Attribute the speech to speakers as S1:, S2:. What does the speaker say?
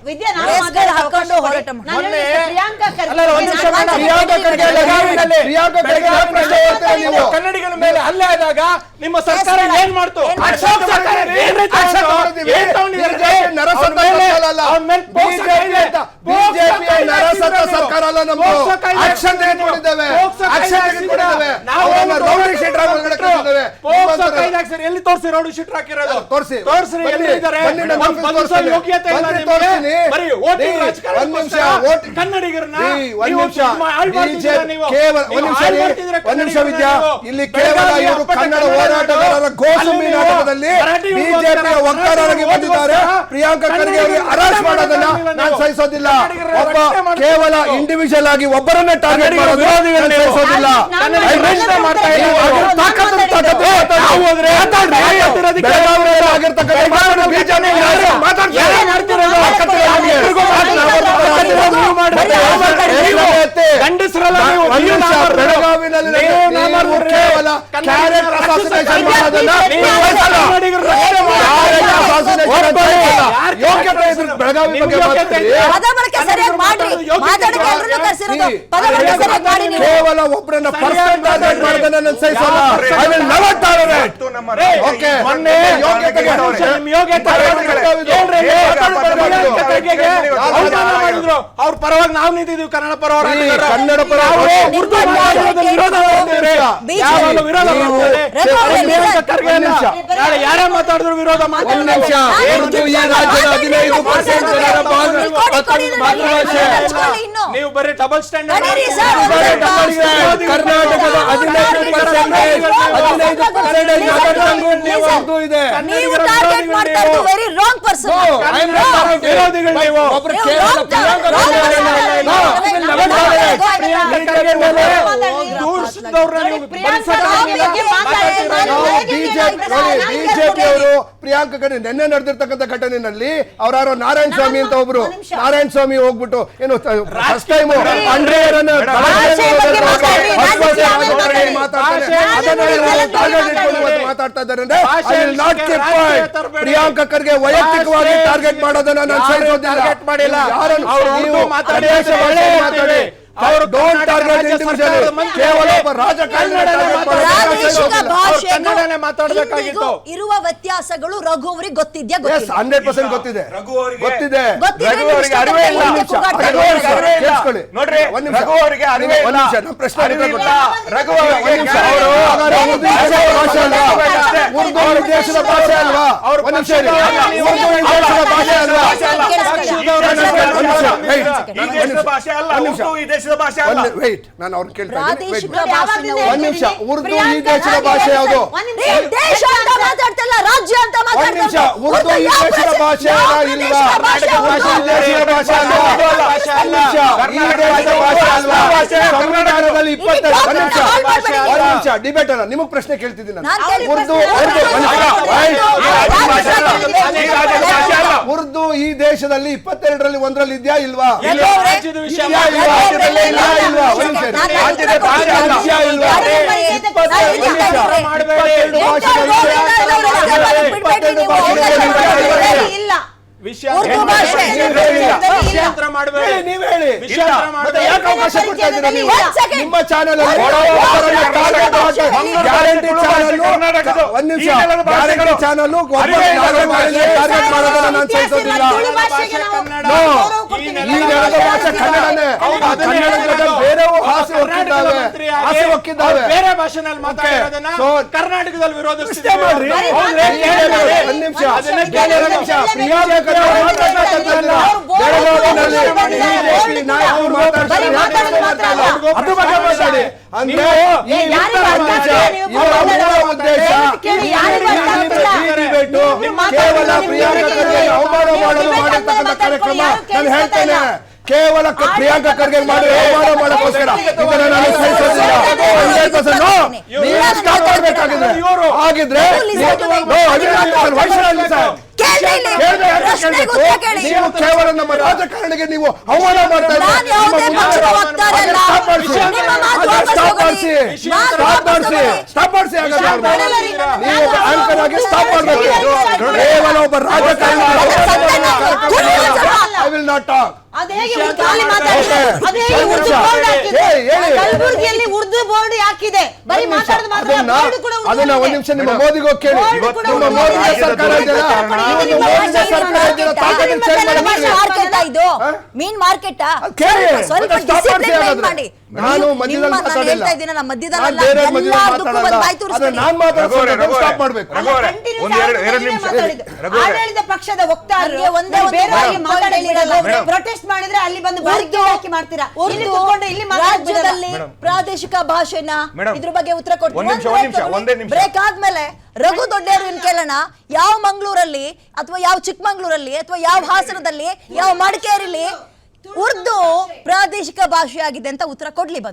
S1: ಹಾಕೊಂಡು ಹೋರಾಟ
S2: ಕನ್ನಡಿಗರ ಮೇಲೆ ಹಲ್ಲೆ ಆದಾಗ ನಿಮ್ಮ ಸರ್ಕಾರ ಏನ್ ಮಾಡ್ತು?
S3: ಸರ್ಕಾರ ಅಲ್ಲ, ನಮ್ದು ಆಕ್ಷನ್ ತೆಗೆದುಕೊಂಡಿದ್ದೇವೆ.
S2: ಎಲ್ಲಿ ತೋರಿಸಿ ರೌಡಿ ಶೀಟರ್ ಹಾಕಿರೋದು? ತೋರಿಸಿ ಯೋಗ್ಯತೆ ಕನ್ನಡಿಗರನ್ನ
S3: ಇಲ್ಲಿ ಕೇವಲ ಇವರು ಕನ್ನಡ ಹೋರಾಟಗಾರರ ಗೋಸುಮಿ ನಾಟಕದಲ್ಲಿ ಬಿಜೆಪಿಯ ವಕ್ತಾರರಾಗಿ ಬಂದಿದ್ದಾರೆ. ಪ್ರಿಯಾಂಕಾ ಖರ್ಗೆ ಅವರಿಗೆ ಅರೆಸ್ಟ್ ಮಾಡೋದನ್ನ ನಾನು ಸಹಿಸೋದಿಲ್ಲ. ಒಬ್ಬ ಕೇವಲ ಇಂಡಿವಿಜುವಲ್ ಆಗಿ ಒಬ್ಬರನ್ನೇ ಟಾರ್ಗೆಟ್ ಮಾಡೋದು ಸಹಿಸೋದಿಲ್ಲ. ಕೇವಲ ಒಬ್ಬರನ್ನ
S2: ಅವ್ರ ಪರವಾಗಿ ನಾವು ನಿಂತಿದ್ದೀವಿ. ಕನ್ನಡ ಪರವಾಗಿ ಯಾರೇ ಮಾತಾಡಿದ್ರು ವಿರೋಧ ನೀವು ಬರೀ ಡಬಲ್ ಸ್ಟ್ಯಾಂಡರ್ಡ್
S3: ಕರ್ನಾಟಕದ 15% ಇದೆ. ಬಿಜೆಪಿಯವರು ಪ್ರಿಯಾಂಕಾ ಖರ್ಗೆ ನಿನ್ನೆ ನಡೆದಿರ್ತಕ್ಕಂಥ ಘಟನೆಯಲ್ಲಿ ಅವರಾರೋ ನಾರಾಯಣ ಸ್ವಾಮಿ ಅಂತ ಒಬ್ರು ನಾರಾಯಣ ಸ್ವಾಮಿ ಹೋಗ್ಬಿಟ್ಟು ಏನು ಫಸ್ಟ್ ಟೈಮ್ ಮಾತಾಡ್ತಾ ಇದ್ದಾರೆ. ಪ್ರಿಯಾಂಕಾ ಖರ್ಗೆ ವೈಯಕ್ತಿಕವಾಗಿ ಟಾರ್ಗೆಟ್ ಮಾಡೋದನ್ನ ನಾನು ಸಹಿಸೋದಿಲ್ಲ. ಅವರು ಡೋಂಟ್ ಟಾರ್ಗೆಟ್ ಇಂಡಿವಿಜುವಲ್, ಕೇವಲ ಒಬ್ಬ
S2: ಕನ್ನಡನೇ ಮಾತಾಡಬೇಕಾಗಿತ್ತು.
S1: ಇರುವ ವ್ಯತ್ಯಾಸಗಳು ರಘು ಅವರಿಗೆ ಗೊತ್ತಿದ್ಯಾ?
S3: 100% ಗೊತ್ತಿದೆ. ಗೊತ್ತಿದೆ.
S4: ನೋಡ್ರಿ, ರಘು ಅವರಿಗೆ ಅರಿವೇ ಇಲ್ಲ.
S3: ನಮ್ಮ ಪ್ರಶ್ನೆ ದೇಶದ ಭಾಷೆ ಅಲ್ವಾ? ನಾನು ಅವ್ರನ್ನ ಕೇಳ್ತಾ ಇದ್ದೀನಿ. ಒಂದ್ ನಿಮಿಷ, ಉರ್ದು ಈ ದೇಶದ ಭಾಷೆ ಯಾವುದು?
S1: ರಾಜ್ಯ ಅಂತ
S3: ಉರ್ದು ಈ ದೇಶದ ಭಾಷೆ ಇಲ್ವಾ? ಸಂವಿಧಾನದಲ್ಲಿ 22 ಡಿಬೇಟ್ ಅಲ್ಲ, ನಿಮಗ್ ಪ್ರಶ್ನೆ ಕೇಳ್ತಿದ್ದೀನಿ ನಾನು. ಉರ್ದು ಈ ದೇಶದಲ್ಲಿ 22ರಲ್ಲಿ 1ರಲ್ಲಿ ಇದೆಯಾ ಇಲ್ವಾ? ನಿಮ್ಮ ಚಾನಲ್ ಚಾನಲ್ ನಾನು ಸಹಿಸೋದಿಲ್ಲ. ಬೇರೆ ಹಾಸ್ಯ ಹೊಕ್ಕಿದ್ದಾವೆ.
S2: ಬೇರೆ ಭಾಷೆನಲ್ಲಿ ಮಾತಾಡೋದನ್ನ ಕರ್ನಾಟಕದಲ್ಲಿ ವಿರೋಧಿಸ್ತಿದೆ.
S3: ಕೇವಲ ಪ್ರಿಯಾಂಕಾ ಖರ್ಗೆ ಅವಮಾನ ಮಾಡಲು ಮಾಡಿರ್ತಕ್ಕಂಥ ಕಾರ್ಯಕ್ರಮ ನಾನು ಹೇಳ್ತೇನೆ. ಕೇವಲ ಪ್ರಿಯಾಂಕಾ ಖರ್ಗೆ ಮಾಡಿ ಅವಮಾನ ಮಾಡೋಕ್ಕೋಸ್ಕರ ಇದನ್ನ ನಾನು ಸಹಿಸೋದಿಲ್ಲ. 100% ಮಾಡಬೇಕಾಗಿದೆ. ಆಗಿದ್ರೆ ನೀವು ಕೇವಲ ನಮ್ಮ ರಾಜಕಾರಣಿಗೆ ನೀವು ಅವಮಾನ ಮಾಡ್ತಾ ನೀವು ಆಂಕರ್ ಆಗಿ ಸ್ಟಾಪ್ ಮಾಡಬೇಕು. ಕೇವಲ ಒಬ್ಬ ರಾಜಕಾರಣಿ ವಿಲ್ ನಾಟ್ ಟಾಕ್.
S5: ಅದೇ ಖಾಲಿ ಮಾತಾಡ್ತಾರೆ. ಅದೇ ಉರ್ದು ಬೋರ್ಡ್ ಹಾಕಿದೆ. ಕಲಬುರಗಿಯಲ್ಲಿ ಉರ್ದು ಬೋರ್ಡ್ ಹಾಕಿದೆ. ಬರೀ ಮಾತಾಡೋದು ಮಾತ್ರ ಬೋರ್ಡ್ ಕೂಡ ಉರ್ದು.
S3: ಅದನ್ನ ಒಂದ್ ನಿಮಿಷ ನಿಮ್ಮ ಮೋದಿಗೆ ಹೋಗಿ ಕೇಳಿ. ನಿಮ್ಮ ಮೋದಿ ಸರ್ಕಾರ ಇದೆಯಲ್ಲ, ನೀವು ಮೋದಿ ಸರ್ಕಾರ ಇದೆಯಲ್ಲ, ತಾಕತ್ತಿನ ಚೇಂಜ್ ಮಾಡಿ.
S1: ಇದು ಮೀನ್ ಮಾರ್ಕೆಟ್
S3: ಕೇಳಿ.
S1: ಸ್ವಲ್ಪ
S3: ಸ್ಟಾಪ್ ಮಾಡ್ಸಿ
S1: ಡಿಸಿಪ್ಲಿನ್
S3: ಹಾಗಾದ್ರೆ.
S1: ಮಾಡಿ.
S3: ನಾನು ಮಧ್ಯದಲ್ಲಿ ಮಾತಾಡಿಲ್ಲ.
S1: ಹೇಳ್ತಾ ಇದ್ದೀನಿ, ನಾನು ಮಧ್ಯದಲ್ಲಿ
S3: ನಾನು ಬೇರೆ ಮಧ್ಯದಲ್ಲಿ
S1: ಎಲ್ಲದಕ್ಕೂ
S3: ಮಾತಾಡಲ್ಲ.
S1: ಒಂದು ಬಾಯಿ
S3: ಆದ್ರೆ
S1: ತೋರಿಸ್ತೀನಿ.
S3: ನಾನು ಮಾತಾಡೋದು ಸ್ಟಾಪ್ ಮಾಡ್ಬೇಕು.
S5: ಆಡಳಿತ ಪಕ್ಷದ ವಕ್ತಾರರಿಗೆ
S1: ಒಂದೇ ಒಂದು
S5: ಬೇರೆ
S1: ಬಾಯಿ
S5: ಮಾತಾಡಲಿರಲ್ಲ.
S4: ಮೇಡಮ್.
S5: ಪ್ರೊಟೆಸ್ಟ್ ಮಾಡಿದ್ರೆ ಅಲ್ಲಿ ಬಂದು ಬಾರಿಕೆ ಹಾಕಿ ಮಾಡ್ತೀರಾ. ಇಲ್ಲಿ ಕೂತ್ಕೊಂಡು ಇಲ್ಲಿ
S1: ರಾಜ್ಯದಲ್ಲಿ ಪ್ರಾದೇಶಿಕ ಭಾಷೆನ
S4: ಮೇಡಮ್.
S1: ಇದ್ರ ಬಗ್ಗೆ ಉತ್ತರ
S4: ಒಂದೇ ನಿಮಿಷ.
S1: ಬ್ರೇಕ್ ಆದ್ಮೇಲೆ ರಘು ದೊಡ್ಡೇರು ಕೇಳೋಣ. ಯಾವ ಮಂಗಳೂರಲ್ಲಿ ಅಥವಾ ಯಾವ ಚಿಕ್ಕಮಂಗ್ಳೂರಲ್ಲಿ ಅಥವಾ ಯಾವ ಹಾಸನದಲ್ಲಿ ಯಾವ ಮಡಿಕೇರಿಲಿ ಉರ್ದು ಪ್ರಾದೇಶಿಕ ಭಾಷೆ ಆಗಿದೆ ಅಂತ ಉತ್ತರ ಕೊಡ್ಲಿ ಬಂದು.